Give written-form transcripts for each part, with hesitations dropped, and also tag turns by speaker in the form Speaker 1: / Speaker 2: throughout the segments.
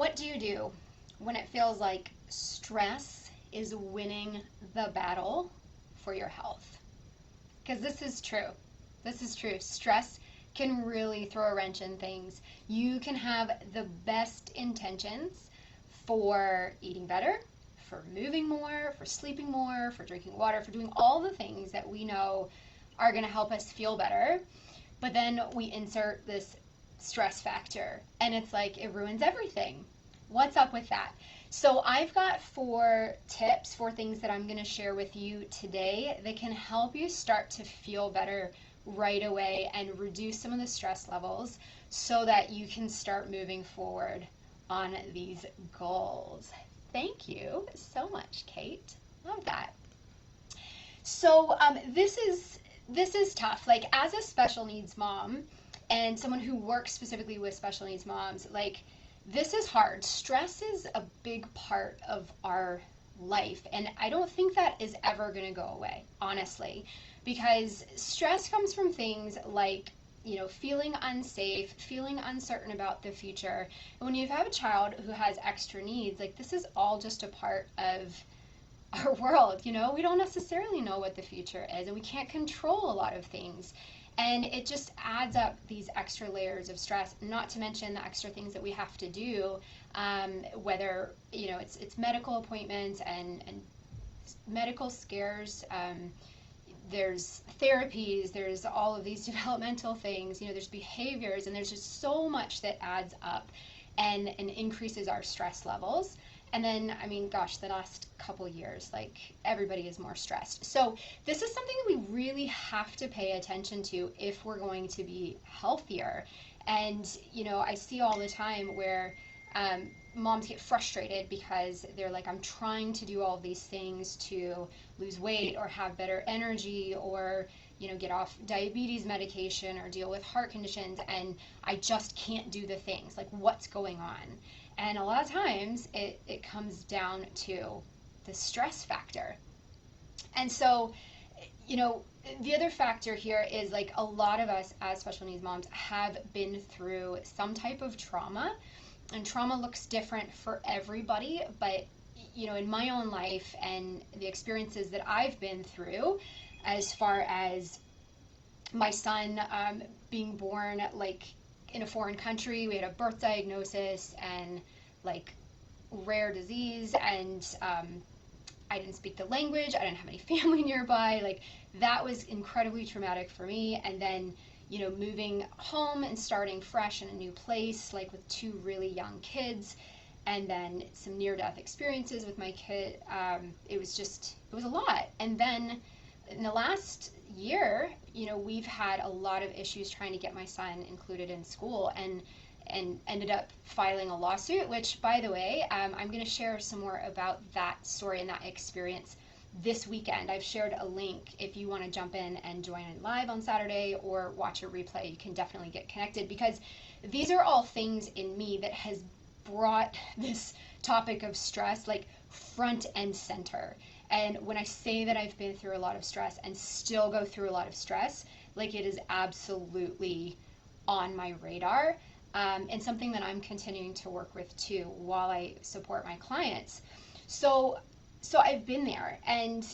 Speaker 1: What do you do when it feels like stress is winning the battle for your health? Because this is true. This is true. Stress can really throw a wrench in things. You can have the best intentions for eating better, for moving more, for sleeping more, for drinking water, for doing all the things that we know are going to help us feel better. But then we insert this stress factor and it's like it ruins everything. What's up with that? So I've got 4 tips, 4 things that I'm going to share with you today that can help you start to feel better right away and reduce some of the stress levels so that you can start moving forward on these goals. Thank you so much, Kate. Love that. So this is tough. Like, as a special needs mom and someone who works specifically with special needs moms, like, this is hard. Stress is a big part of our life, and I don't think that is ever going to go away, honestly, because stress comes from things like, feeling unsafe, feeling uncertain about the future. And when you have a child who has extra needs, like, this is all just a part of our world. We don't necessarily know what the future is, and we can't control a lot of things. And it just adds up these extra layers of stress, not to mention the extra things that we have to do, whether, it's medical appointments and medical scares. There's therapies, there's all of these developmental things, there's behaviors, and there's just so much that adds up and increases our stress levels. And then, gosh, the last couple years, like, everybody is more stressed. So this is something that we really have to pay attention to if we're going to be healthier. And, I see all the time where moms get frustrated because they're like, I'm trying to do all of these things to lose weight or have better energy or, get off diabetes medication or deal with heart conditions, and I just can't do the things. Like, what's going on? And a lot of times it comes down to the stress factor. And so, the other factor here is, like, a lot of us as special needs moms have been through some type of trauma, and trauma looks different for everybody. But, in my own life and the experiences that I've been through, as far as my son being born, like, in a foreign country, we had a birth diagnosis and, like, rare disease, and I didn't speak the language, I didn't have any family nearby. Like, that was incredibly traumatic for me. And then, moving home and starting fresh in a new place, like, with 2 really young kids, and then some near-death experiences with my kid. It was a lot. And then in the last year, we've had a lot of issues trying to get my son included in school, and ended up filing a lawsuit, which, by the way, I'm going to share some more about that story and that experience this weekend. I've shared a link if you want to jump in and join in live on Saturday or watch a replay. You can definitely get connected, because these are all things in me that has brought this topic of stress, like, front and center. And when I say that I've been through a lot of stress and still go through a lot of stress, like, it is absolutely on my radar, and something that I'm continuing to work with too while I support my clients. So I've been there, and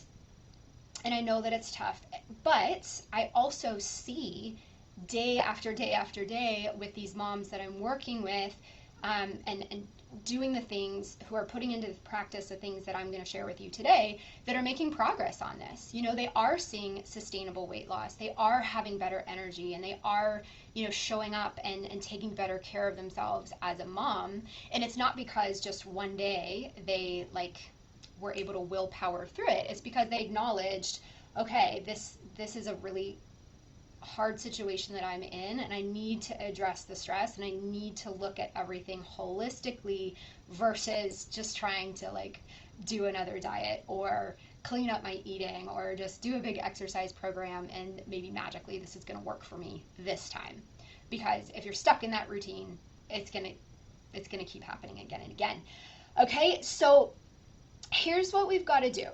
Speaker 1: I know that it's tough, but I also see day after day after day with these moms that I'm working with, and doing the things, who are putting into practice the things that I'm going to share with you today, that are making progress on this. They are seeing sustainable weight loss. They are having better energy, and they are, showing up and taking better care of themselves as a mom. And it's not because just one day they, like, were able to willpower through it. It's because they acknowledged, okay, this is a really hard situation that I'm in, and I need to address the stress, and I need to look at everything holistically versus just trying to, like, do another diet or clean up my eating or just do a big exercise program and maybe magically this is going to work for me this time. Because if you're stuck in that routine, it's going to keep happening again and again. Okay, so here's what we've got to do.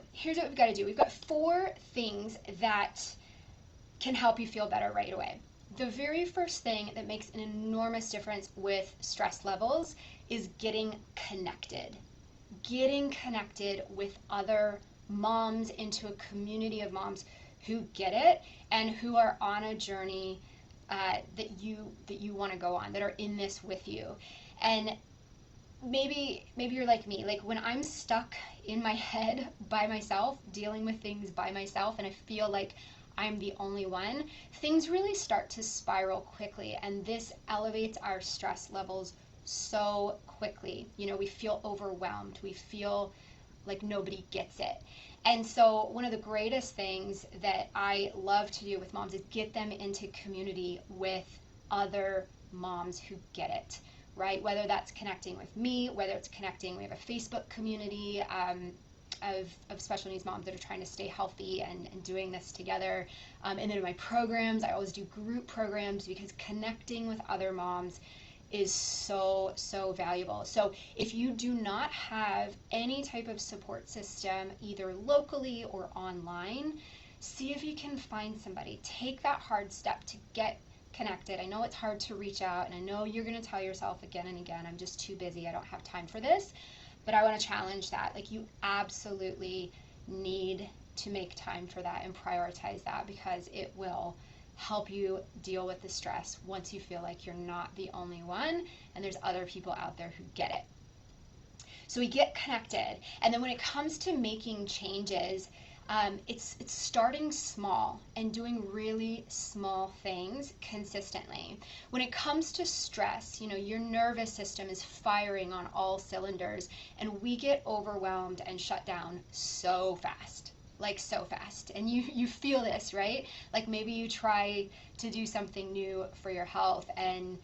Speaker 1: We've got 4 things that can help you feel better right away. The very first thing that makes an enormous difference with stress levels is getting connected. Getting connected with other moms, into a community of moms who get it and who are on a journey that you want to go on, that are in this with you. And maybe you're like me, like when I'm stuck in my head by myself, dealing with things by myself, and I feel like I'm the only one, things really start to spiral quickly, and this elevates our stress levels so quickly. You know, we feel overwhelmed, we feel like nobody gets it. And so one of the greatest things that I love to do with moms is get them into community with other moms who get it, right? Whether that's connecting with me, whether it's connecting, we have a Facebook community of special needs moms that are trying to stay healthy and doing this together. And then in my programs, I always do group programs because connecting with other moms is so valuable. So if you do not have any type of support system, either locally or online, see if you can find somebody. Take that hard step to get connected. I know it's hard to reach out, and I know you're going to tell yourself again and again, I'm just too busy, I don't have time for this. But I want to challenge that. Like, you absolutely need to make time for that and prioritize that, because it will help you deal with the stress once you feel like you're not the only one and there's other people out there who get it. So we get connected, and then when it comes to making changes, it's starting small and doing really small things consistently. When it comes to stress, you know, your nervous system is firing on all cylinders, and we get overwhelmed and shut down so fast. Like, so fast. And you feel this, right? Like, maybe you try to do something new for your health, and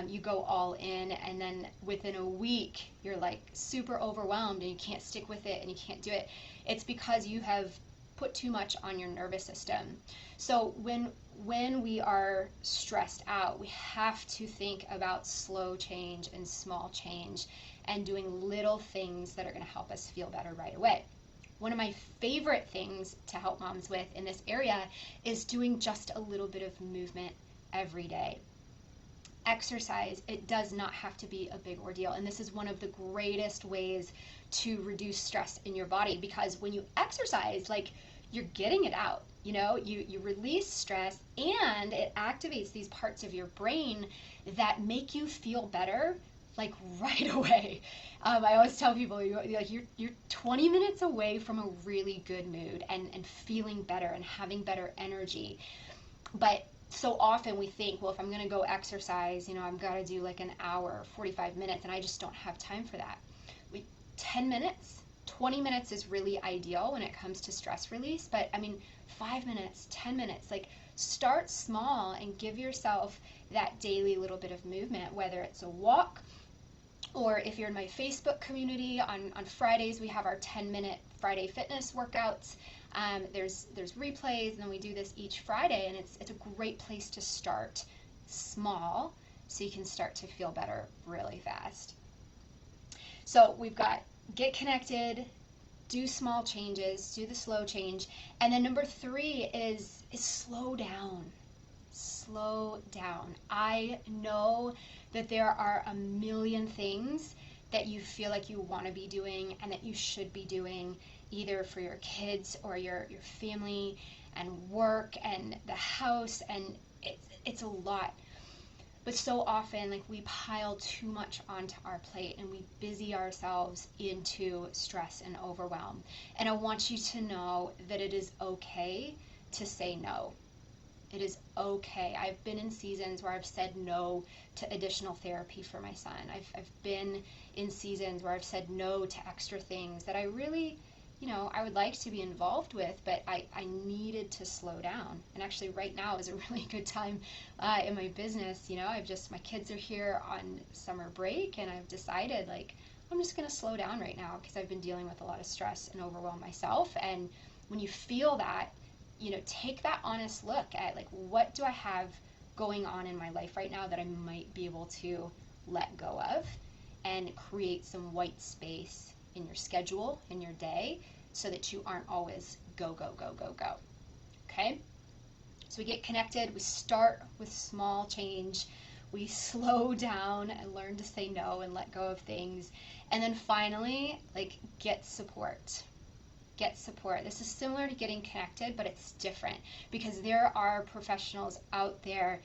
Speaker 1: you go all in, and then within a week you're like super overwhelmed and you can't stick with it and you can't do it. It's because you have put too much on your nervous system. So when we are stressed out, we have to think about slow change and small change and doing little things that are going to help us feel better right away. One of my favorite things to help moms with in this area is doing just a little bit of movement every day. Exercise, it does not have to be a big ordeal. And this is one of the greatest ways to reduce stress in your body, because when you exercise, like, you're getting it out. You know, you release stress, and it activates these parts of your brain that make you feel better, like, right away. I always tell people, you're 20 minutes away from a really good mood and feeling better and having better energy. But so often we think, well, if I'm going to go exercise, you know, I've got to do like an hour, 45 minutes, and I just don't have time for that. 10 minutes, 20 minutes is really ideal when it comes to stress release. But I mean, 5 minutes, 10 minutes, like, start small and give yourself that daily little bit of movement, whether it's a walk, or if you're in my Facebook community, on Fridays we have our 10-minute Friday fitness workouts. There's replays, and then we do this each Friday, and it's a great place to start small so you can start to feel better really fast. So we've got get connected, do small changes, do the slow change, and then number 3 is slow down. Slow down. I know that there are a million things that you feel like you want to be doing and that you should be doing, either for your kids or your family and work and the house, and it's a lot. But so often, like, we pile too much onto our plate and we busy ourselves into stress and overwhelm. And I want you to know that it is okay to say no. It is okay. I've been in seasons where I've said no to additional therapy for my son. I've been in seasons where I've said no to extra things that I really, you know, I would like to be involved with, but I needed to slow down. And actually right now is a really good time in my business. You know, my kids are here on summer break, and I've decided, like, I'm just going to slow down right now because I've been dealing with a lot of stress and overwhelm myself. And when you feel that, you know, take that honest look at, like, what do I have going on in my life right now that I might be able to let go of, and create some white space in your schedule, in your day, so that you aren't always go, go, go, go, go. Okay? So we get connected, we start with small change, we slow down and learn to say no and let go of things, and then finally, like, get support. Get support. This is similar to getting connected, but it's different because there are professionals out there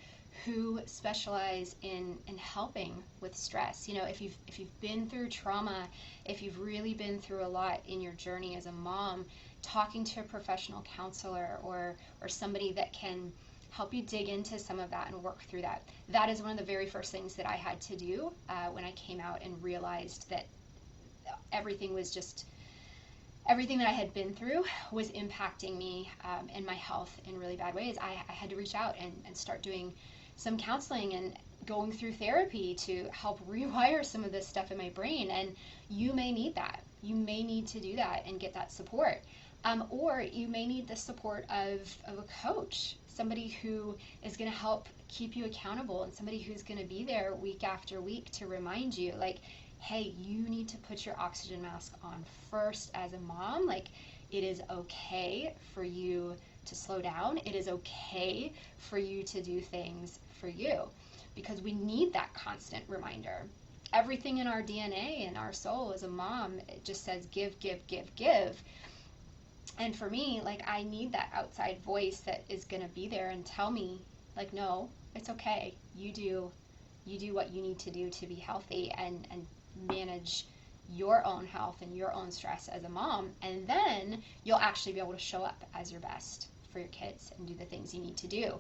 Speaker 1: who specialize in helping with stress. You know, if you've been through trauma, if you've really been through a lot in your journey as a mom, talking to a professional counselor or somebody that can help you dig into some of that and work through that. That is one of the very first things that I had to do when I came out and realized that everything that I had been through was impacting me and my health in really bad ways. I had to reach out and start doing some counseling and going through therapy to help rewire some of this stuff in my brain. And you may need that. You may need to do that and get that support. Or you may need the support of a coach, somebody who is going to help keep you accountable and somebody who's going to be there week after week to remind you, like, hey, you need to put your oxygen mask on first as a mom. Like, it is okay for you to slow down. It is okay for you to do things for you, because we need that constant reminder. Everything in our DNA and our soul as a mom, it just says give, give, give, give. And for me, like, I need that outside voice that is going to be there and tell me, like, no, it's okay. You do what you need to do to be healthy and manage your own health and your own stress as a mom. And then you'll actually be able to show up as your best for your kids and do the things you need to do.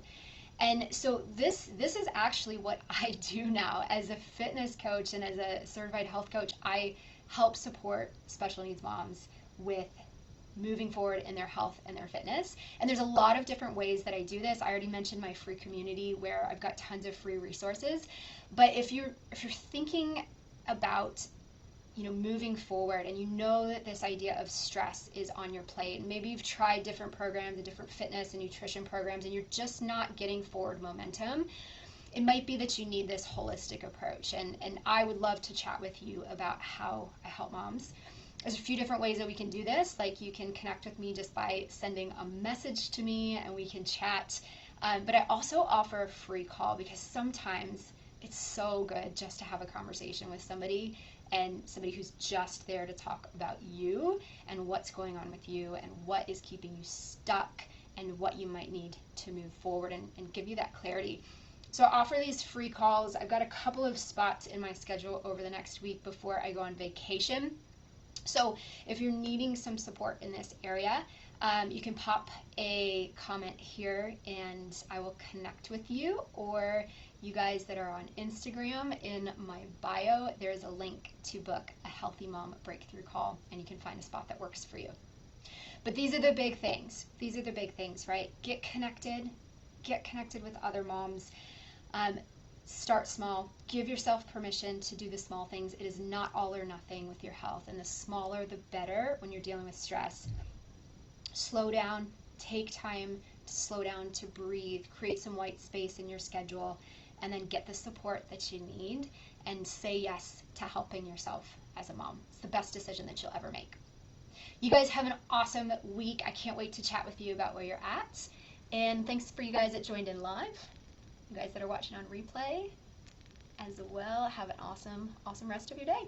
Speaker 1: And so this is actually what I do now as a fitness coach and as a certified health coach. I help support special needs moms with moving forward in their health and their fitness. And there's a lot of different ways that I do this. I already mentioned my free community where I've got tons of free resources. But if you're thinking about, you know, moving forward, and you know that this idea of stress is on your plate, and maybe you've tried different programs and different fitness and nutrition programs and you're just not getting forward momentum, it might be that you need this holistic approach. And I would love to chat with you about how I help moms. There's a few different ways that we can do this. Like, you can connect with me just by sending a message to me and we can chat. But I also offer a free call because sometimes it's so good just to have a conversation with somebody, and somebody who's just there to talk about you and what's going on with you and what is keeping you stuck and what you might need to move forward and give you that clarity. So I offer these free calls. I've got a couple of spots in my schedule over the next week before I go on vacation. So if you're needing some support in this area, you can pop a comment here and I will connect with you. Or you guys that are on Instagram, in my bio, there's a link to book a Healthy Mom Breakthrough Call, and you can find a spot that works for you. But these are the big things. These are the big things, right? Get connected with other moms. Start small. Give yourself permission to do the small things. It is not all or nothing with your health, and the smaller the better when you're dealing with stress. Slow down. Take time to slow down, to breathe, create some white space in your schedule, and then get the support that you need and say yes to helping yourself as a mom. It's the best decision that you'll ever make. You guys have an awesome week. I can't wait to chat with you about where you're at. And thanks for you guys that joined in live. You guys that are watching on replay as well, have an awesome rest of your day.